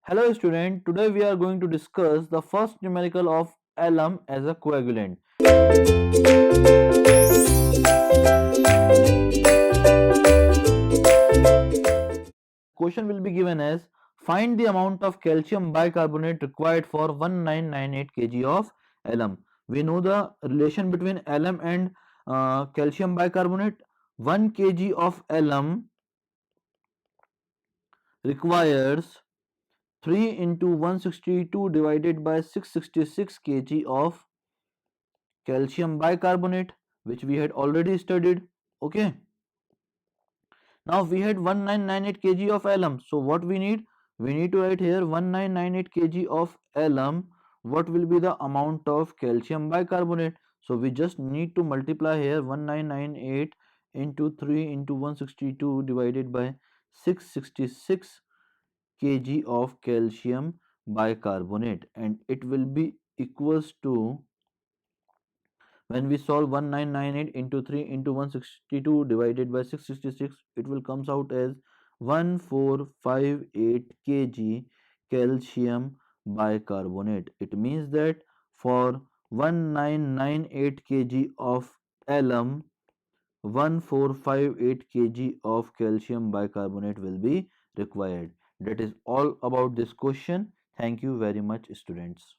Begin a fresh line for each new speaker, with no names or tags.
Hello student, today we are going to discuss the first numerical of alum as a coagulant. Question will be given as find the amount of calcium bicarbonate required for 1998 kg of alum. We know the relation between alum and calcium bicarbonate. 1 kg of alum requires 3 into 162 divided by 666 kg of calcium bicarbonate, which we had already studied. Okay, now we had 1998 kg of alum, so what we need to write here 1998 kg of alum. What will be the amount of calcium bicarbonate? So we just need to multiply here 1998 into 3 into 162 divided by 666 kg of calcium bicarbonate, and it will be equals to, when we solve 1998 into 3 into 162 divided by 666, it will comes out as 1458 kg calcium bicarbonate. It means that for 1998 kg of alum, 1458 kg of calcium bicarbonate will be required. That is all about this question. Thank you very much, students.